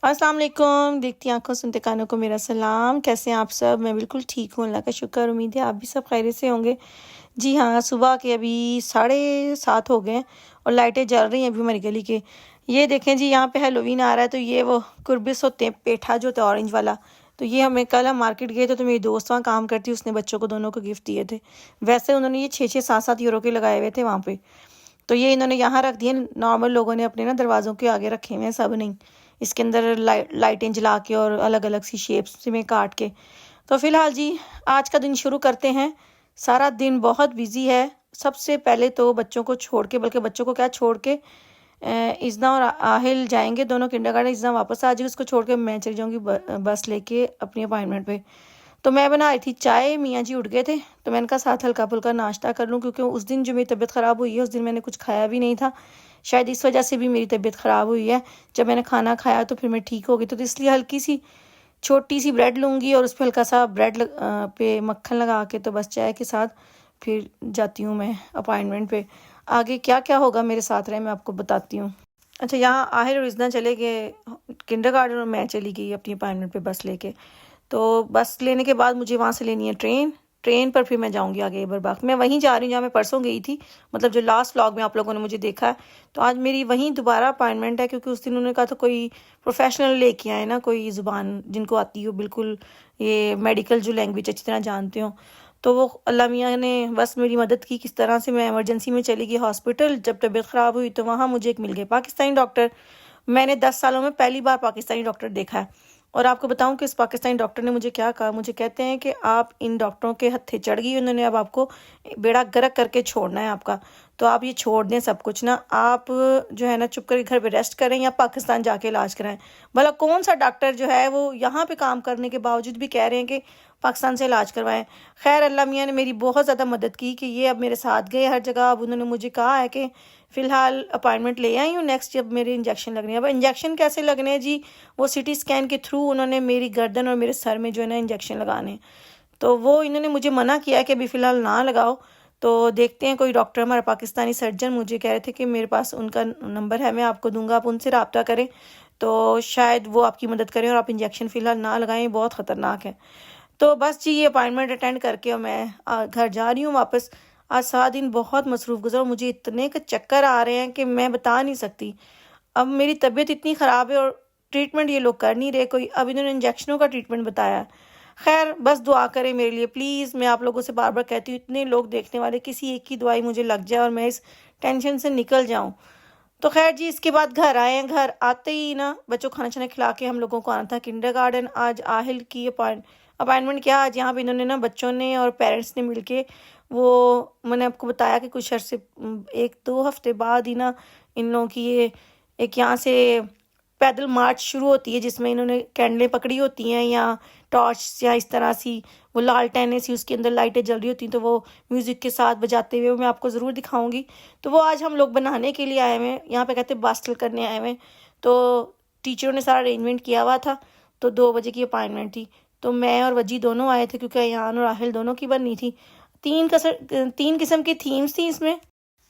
अस्सलाम वालेकुम। देखती आंखों सुनते कानों को मेरा सलाम। कैसे हैं आप सब? मैं बिल्कुल ठीक हूँ, अल्लाह का शुक्र। उम्मीद है आप भी सब खैरियत से होंगे। जी हाँ, सुबह के अभी 7:30 हो गए हैं और लाइटें जल रही हैं अभी हमारी गली के। ये देखें जी, यहाँ पे हेलोवीन आ रहा है तो ये वो कुर्बिस होते हैं, पेठा जो होता है ऑरेंज वाला। तो ये हमें कल हम मार्केट गए थे तो मेरी दोस्त वहाँ काम करती, उसने बच्चों को दोनों को गिफ्ट दिए थे। वैसे उन्होंने ये 6-6 7-7 यूरो के लगाए हुए थे वहाँ पे। तो ये इन्होंने यहाँ रख दिए। नॉर्मल लोगों ने अपने ना दरवाज़ों के आगे रखे हुए हैं, सब नहीं। इसके अंदर लाइटें जला के और अलग अलग सी शेप्स में काट के। तो फिलहाल जी, आज का दिन शुरू करते हैं। सारा दिन बहुत बिजी है। सबसे पहले तो बच्चों को छोड़ के, बल्कि बच्चों को क्या छोड़ के, इज़ना और आहिल जाएंगे दोनों किंडरगार्टन। इज़ना वापस आ जाएगी, उसको छोड़ के मैं चली जाऊँगी बस लेके अपनी अपॉइंटमेंट पे। तो मैं बना रही थी चाय, मियाँ जी उठ गए थे तो मैंने कहा साथ हल्का फुल्का नाश्ता कर लूँ, क्योंकि उस दिन जो मेरी तबीयत ख़राब हुई है उस दिन मैंने कुछ खाया भी नहीं था। शायद इस वजह से भी मेरी तबीयत ख़राब हुई है। जब मैंने खाना खाया तो फिर मैं ठीक हो गई, तो इसलिए हल्की सी छोटी सी ब्रेड लूँगी और उस पर हल्का सा पे मक्खन लगा के, तो बस चाय के साथ फिर जाती हूँ मैं अपॉइंटमेंट पे। आगे क्या क्या होगा मेरे साथ रहे मैं आपको बताती हूँ। अच्छा, यहाँ आहिर और इज़ना चले गए किंडरगार्टन और मैं चली गई अपनी अपॉइंटमेंट पे बस लेके। तो बस लेने के बाद मुझे वहाँ से लेनी है ट्रेन। ट्रेन पर फिर मैं जाऊँगी आगे एबरबाग। मैं वहीं जा रही हूँ जहाँ मैं परसों गई थी, मतलब जो लास्ट व्लॉग में आप लोगों ने मुझे देखा है। तो आज मेरी वहीं दोबारा अपॉइंटमेंट है, क्योंकि उस दिन उन्होंने कहा था कोई प्रोफेशनल लेके आए ना, कोई ज़ुबान जिनको आती हो बिल्कुल, ये मेडिकल जो लैंग्वेज अच्छी तरह जानते हो। तो वो अल्लाह मियाँ ने बस मेरी मदद की, किस तरह से मैं इमरजेंसी में चली गई हॉस्पिटल। जब तबीयत ख़राब हुई तो वहाँ मुझे एक मिल गए पाकिस्तानी डॉक्टर। मैंने 10 सालों में पहली बार पाकिस्तानी डॉक्टर देखा है। और आपको बताऊं कि इस पाकिस्तानी डॉक्टर ने मुझे क्या कहा। मुझे कहते हैं कि आप इन डॉक्टरों के हत्थे चढ़ गई, उन्होंने अब आपको बेड़ा गर्क करके छोड़ना है आपका। तो आप ये छोड़ दें सब कुछ ना, आप जो है ना चुप करके घर पे रेस्ट करें या पाकिस्तान जाके इलाज कराएं। भला कौन सा डॉक्टर जो है वो यहाँ पे काम करने के बावजूद भी कह रहे हैं कि पाकिस्तान से इलाज करवाएं। खैर, अल्लाह मियाँ ने मेरी बहुत ज़्यादा मदद की कि ये अब मेरे साथ गए हर जगह। अब उन्होंने मुझे कहा है कि फ़िलहाल अपॉइंटमेंट ले आई हूँ, नेक्स्ट जब मेरे इंजेक्शन लगने हैं। अब इंजेक्शन कैसे लगने हैं जी, वो सिटी स्कैन के थ्रू उन्होंने मेरी गर्दन और मेरे सर में जो है ना इंजेक्शन लगाने। तो वो इन्होंने मुझे मना किया कि अभी फ़िलहाल ना लगाओ। तो देखते हैं, कोई डॉक्टर हमारा पाकिस्तानी सर्जन मुझे कह रहे थे कि मेरे पास उनका नंबर है, मैं आपको दूंगा, आप उनसे रब्ता करें तो शायद वो आपकी मदद करें और आप इंजेक्शन फ़िलहाल ना लगाएं, बहुत ख़तरनाक है। तो बस जी, ये अपॉइंटमेंट अटेंड करके और मैं घर जा रही हूँ वापस। आज सारा दिन बहुत मसरूफ़ गुजरा, मुझे इतने के चक्कर आ रहे हैं कि मैं बता नहीं सकती। अब मेरी तबीयत इतनी ख़राब है और ट्रीटमेंट ये लोग कर नहीं रहे कोई। अब इन्होंने इंजेक्शनों का ट्रीटमेंट बताया है। खैर, बस दुआ करें मेरे लिए प्लीज़। मैं आप लोगों से बार बार कहती हूँ, इतने लोग देखने वाले, किसी एक की दवाई मुझे लग जाए और मैं इस टेंशन से निकल जाऊँ। तो खैर जी, इसके बाद घर आए हैं। घर आते ही ना बच्चों को खाना छाना खिला के हम लोगों को आना था किंडरगार्टन। आज आहिल की अपॉइंटमेंट क्या, आज यहाँ पे इन्होंने ना बच्चों ने और पेरेंट्स ने मिलके, वो मैंने आपको बताया कि कुछ अर्से 1-2 हफ्ते बाद ही ना इन लोगों की ये एक यहाँ से पैदल मार्च शुरू होती है, जिसमें इन्होंने कैंडलें पकड़ी होती हैं या टॉर्च या इस तरह सी वो लालटेनें सी, उसके अंदर लाइटें जल रही होती हैं, तो वो म्यूज़िक के साथ बजाते हुए मैं आपको ज़रूर दिखाऊंगी। तो वो आज हम लोग बनाने के लिए आए हुए हैं, यहाँ पे कहते हैं बास्टल करने आए हुए हैं। तो टीचरों ने सारा अरेंजमेंट किया हुआ था। तो 2 बजे की अपॉइंटमेंट थी, तो मैं और वजी दोनों आए थे, क्योंकि अयान और आहिल दोनों की बननी थी। 3 किस्म की थीम्स थी इसमें।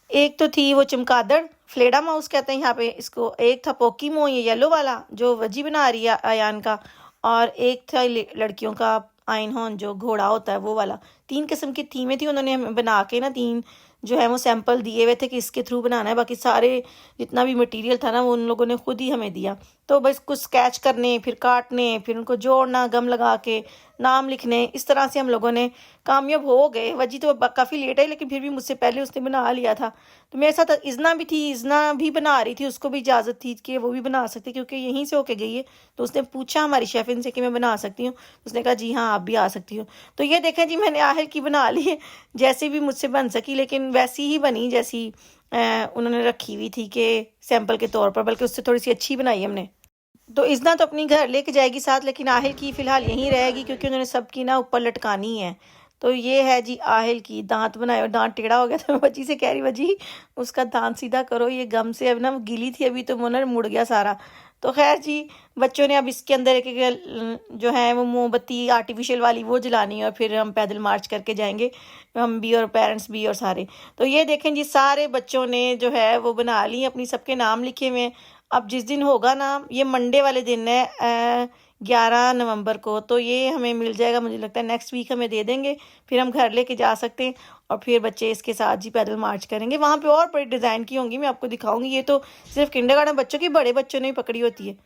एक तो थी वो चमगादड़, फ्लेडा माउस कहते हैं यहाँ पे इसको। एक था पोकीमो, ये येलो वाला जो वजी बना रही है अयान का। और एक था लड़कियों का आइन हॉर्न, जो घोड़ा होता है वो वाला। 3 किस्म की थीमें थी, उन्होंने हमें बना के ना 3 जो है वो सैंपल दिए हुए थे कि इसके थ्रू बनाना है। बाकी सारे जितना भी मटेरियल था ना वो उन लोगों ने खुद ही हमें दिया। तो बस कुछ स्केच करने, फिर काटने, फिर उनको जोड़ना, गम लगा के नाम लिखने, इस तरह से हम लोगों ने कामयाब हो गए। वजी तो काफ़ी लेट है, लेकिन फिर भी मुझसे पहले उसने बना लिया था। तो मेरे साथ इज़ना भी थी, इज़ना भी बना रही थी, उसको भी इजाज़त थी कि वो भी बना सकती, क्योंकि यहीं से होके गई है। तो उसने पूछा हमारी शेफ़िन से कि मैं बना सकती हूँ, उसने कहा जी हाँ आप भी आ सकती हो। तो ये देखें जी, मैंने आहिर की बना ली है, जैसे भी मुझसे बन सकी, लेकिन वैसी ही बनी जैसी उन्होंने रखी हुई थी कि सैंपल के तौर पर, बल्कि उससे थोड़ी सी अच्छी बनाई हमने। तो इज़ना तो अपनी घर लेके जाएगी साथ, लेकिन आहिल की फ़िलहाल यहीं रहेगी, क्योंकि उन्होंने सबकी ना ऊपर लटकानी है। तो ये है जी आहिल की दांत बनाए, और दांत टेढ़ा हो गया तो मैं वजी से कह रही, वजी उसका दांत सीधा करो, ये गम से अब ना गीली थी अभी तो मुनर मुड़ गया सारा। तो खैर जी, बच्चों ने अब इसके अंदर एक जो है वो मोमबत्ती आर्टिफिशियल वाली वो जलानी है, और फिर हम पैदल मार्च करके जाएंगे, हम भी और पेरेंट्स भी और सारे। तो ये देखें जी, सारे बच्चों ने जो है वो बना ली, अपनी सबके नाम लिखे हुए हैं। अब जिस दिन होगा ना, ये मंडे वाले दिन है 11 नवंबर को, तो ये हमें मिल जाएगा, मुझे लगता है नेक्स्ट वीक हमें दे देंगे, फिर हम घर लेके जा सकते हैं और फिर बच्चे इसके साथ जी पैदल मार्च करेंगे। वहाँ पे और बड़ी डिज़ाइन की होंगी, मैं आपको दिखाऊंगी। ये तो सिर्फ किंडरगार्टन बच्चों की, बड़े बच्चों ने ही पकड़ी होती है।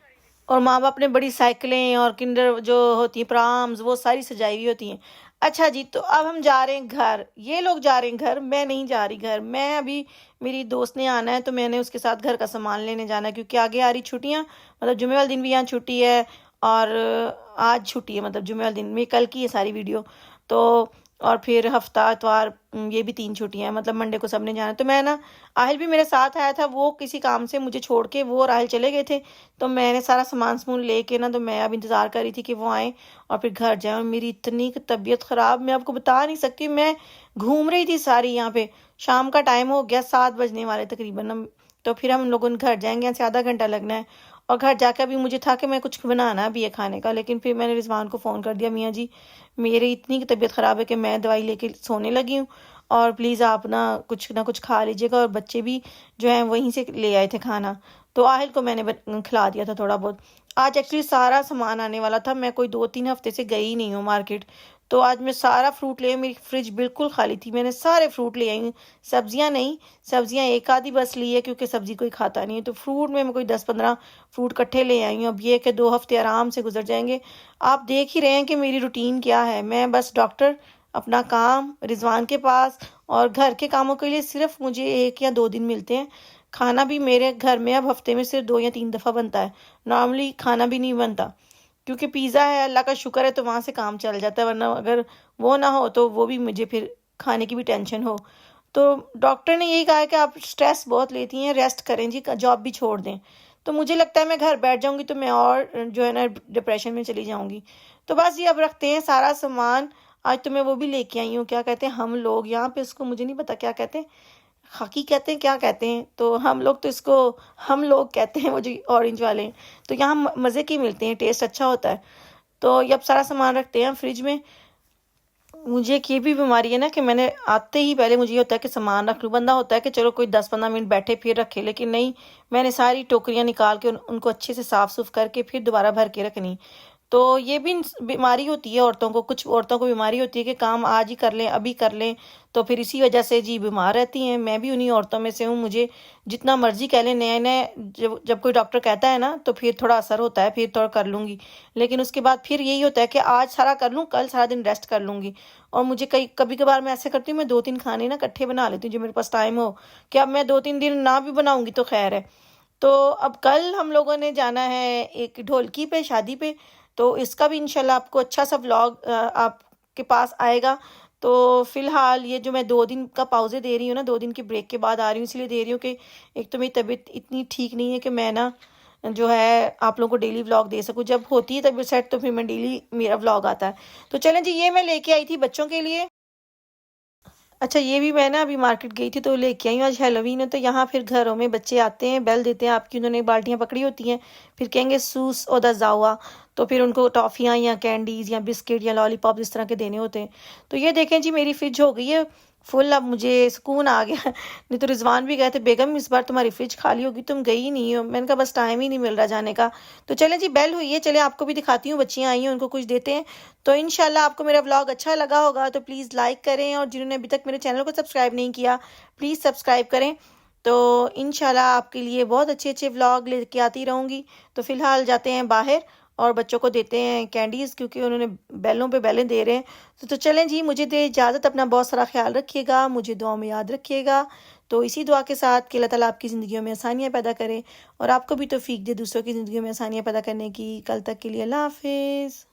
और माँ बाप ने बड़ी साइकिलें और किंडर जो होती हैं प्राम्स, वो सारी सजाई हुई होती हैं। अच्छा जी, तो अब हम जा रहे हैं घर, ये लोग जा रहे हैं घर, मैं नहीं जा रही घर। मैं अभी, मेरी दोस्त ने आना है तो मैंने उसके साथ घर का सामान लेने जाना है, क्योंकि आगे आ रही छुट्टियाँ, मतलब जुमे वाले दिन भी यहाँ छुट्टी है और आज छुट्टी है, मतलब जुमे वाले दिन में, कल की है सारी वीडियो। तो और फिर हफ्ता इतवार, ये भी 3 छुट्टियां हैं, मतलब मंडे को सबने जाना है। तो मैं ना, आहिल भी मेरे साथ आया था, वो किसी काम से मुझे छोड़ के वो और आहिल चले गए थे। तो मैंने सारा सामान समून लेके ना, तो मैं अब इंतज़ार कर रही थी कि वो आए और फिर घर जाए। और मेरी इतनी तबीयत ख़राब, मैं आपको बता नहीं सकती। मैं घूम रही थी सारी यहाँ पे, शाम का टाइम हो गया, 7 बजने वाले तकरीबन। तो फिर हम लोगों ने घर जाएंगे, यहाँ से आधा घंटा लगना है। और घर जाकर भी मुझे था कि मैं कुछ बनाना भी है खाने का, लेकिन फिर मैंने रिजवान को फ़ोन कर दिया, मियाँ जी मेरी इतनी तबीयत ख़राब है कि मैं दवाई लेके सोने लगी हूँ, और प्लीज़ आप ना कुछ खा लीजिएगा। और बच्चे भी जो हैं वहीं से ले आए थे खाना, तो आहिल को मैंने खिला दिया था थोड़ा बहुत। आज एक्चुअली सारा सामान आने वाला था, मैं कोई 2-3 हफ्ते से गई नहीं हूँ मार्केट। तो आज मैं सारा फ्रूट ले आई, मेरी फ्रिज बिल्कुल खाली थी, मैंने सारे फ्रूट ले आई हूँ। सब्जियां नहीं, सब्जियां एक आधी बस ली है, क्योंकि सब्जी कोई खाता नहीं है। तो फ्रूट में मैं कोई 10-15 फ्रूट इकट्ठे ले आई हूँ। अब ये कि 2 हफ्ते आराम से गुजर जाएंगे। आप देख ही रहे हैं कि मेरी रूटीन क्या है। मैं बस डॉक्टर, अपना काम, रिजवान के पास, और घर के कामों के लिए सिर्फ मुझे 1 या 2 दिन मिलते हैं। खाना भी मेरे घर में अब हफ्ते में सिर्फ 2 या 3 दफ़ा बनता है, नॉर्मली खाना भी नहीं बनता, क्योंकि पिज़्ज़ा है, अल्लाह का शुक्र है, तो वहाँ से काम चल जाता है। वरना अगर वो ना हो तो वो भी मुझे फिर खाने की भी टेंशन हो। तो डॉक्टर ने यही कहा है कि आप स्ट्रेस बहुत लेती हैं, रेस्ट करें जी, जॉब भी छोड़ दें। तो मुझे लगता है मैं घर बैठ जाऊंगी तो मैं और जो है ना डिप्रेशन में चली जाऊंगी। तो बस ये अब रखते हैं सारा सामान। आज तो मैं वो भी लेके आई हूँ, क्या कहते हैं हम लोग यहाँ पे इसको, मुझे नहीं पता क्या कहते हैं, खाकी कहते हैं, क्या कहते हैं, तो हम लोग तो इसको हम लोग कहते हैं, वो जो ऑरेंज वाले हैं। तो यहाँ मज़े के मिलते हैं, टेस्ट अच्छा होता है। तो ये अब सारा सामान रखते हैं फ्रिज में। मुझे एक ये भी बीमारी है ना कि मैंने आते ही पहले मुझे ये होता है कि सामान रख लूँ। बंदा होता है कि चलो कोई 10-15 मिनट बैठे फिर रखे, लेकिन नहीं, मैंने सारी टोकरियाँ निकाल के उनको अच्छे से साफ़ सुफ करके फिर दोबारा भर के रखनी। तो ये भी बीमारी होती है औरतों को, कुछ औरतों को बीमारी होती है कि काम आज ही कर लें, अभी कर लें, तो फिर इसी वजह से जी बीमार रहती हैं। मैं भी उन्हीं औरतों में से हूँ। मुझे जितना मर्जी कह लें, नए नए जब जब कोई डॉक्टर कहता है ना, तो फिर थोड़ा असर होता है, फिर थोड़ा कर लूँगी, लेकिन उसके बाद फिर यही होता है कि आज सारा कर लूँ, कल सारा दिन रेस्ट कर लूँगी। और मुझे कभी कभार मैं ऐसे करती हूँ, मैं 2-3 खाने ना इकट्ठे बना लेती हूँ, जो मेरे पास टाइम हो, कि अब मैं 2-3 दिन ना भी बनाऊँगी तो खैर है। तो अब कल हम लोगों ने जाना है एक ढोलकी पे, शादी पे, तो इसका भी इंशाल्लाह आपको अच्छा सा व्लॉग आपके पास आएगा। तो फिलहाल ये जो मैं 2 दिन का पाउजे दे रही हूँ ना, 2 दिन के ब्रेक के बाद आ रही हूँ, इसलिए दे रही हूँ कि एक तो मेरी तबीयत इतनी ठीक नहीं है कि मैं ना जो है आप लोगों को डेली व्लॉग दे सकूँ। जब होती है तबीयत सेट तो फिर मैं डेली मेरा व्लॉग आता है। तो चलें जी, ये मैं लेके आई थी बच्चों के लिए। अच्छा, ये भी मैं ना अभी मार्केट गई थी तो लेके आई हूँ, आज हैलोवीन है, तो यहाँ फिर घरों में बच्चे आते हैं, बेल देते हैं आपकी, उन्होंने बाल्टियाँ पकड़ी होती हैं, फिर कहेंगे सूस ओदा जावा, तो फिर उनको टॉफ़ियाँ या कैंडीज़ या बिस्किट या लॉलीपॉप इस तरह के देने होते हैं। तो ये देखें जी, मेरी फ्रिज हो गई है फुल, अब मुझे सुकून आ गया। नहीं तो रिजवान भी गए थे, बेगम इस बार तुम्हारी फ्रिज खाली होगी, तुम गई ही नहीं हो। मैंने कहा बस टाइम ही नहीं मिल रहा जाने का। तो चलें जी, बेल हुई है, चले आपको भी दिखाती हूँ, बच्चियाँ आई हैं उनको कुछ देते हैं। तो इंशाल्लाह आपको मेरा व्लॉग अच्छा लगा होगा, तो प्लीज़ लाइक करें, और जिन्होंने अभी तक मेरे चैनल को सब्सक्राइब नहीं किया प्लीज़ सब्सक्राइब करें। तो इंशाल्लाह आपके लिए बहुत अच्छे अच्छे व्लॉग लेके आती रहूँगी। तो फ़िलहाल जाते हैं बाहर और बच्चों को देते हैं कैंडीज़, क्योंकि उन्होंने बैलों पे बैलें दे रहे हैं। तो चलें जी, मुझे दे इजाज़त, अपना बहुत सारा ख्याल रखिएगा, मुझे दुआ में याद रखिएगा। तो इसी दुआ के साथ कि अल्लाह ताला आपकी ज़िंदगियों में आसानियाँ पैदा करें, और आपको भी तौफीक दे दूसरों की ज़िंदगियों में आसानियाँ पैदा करने की। कल तक के लिए अल्लाह हाफिज़।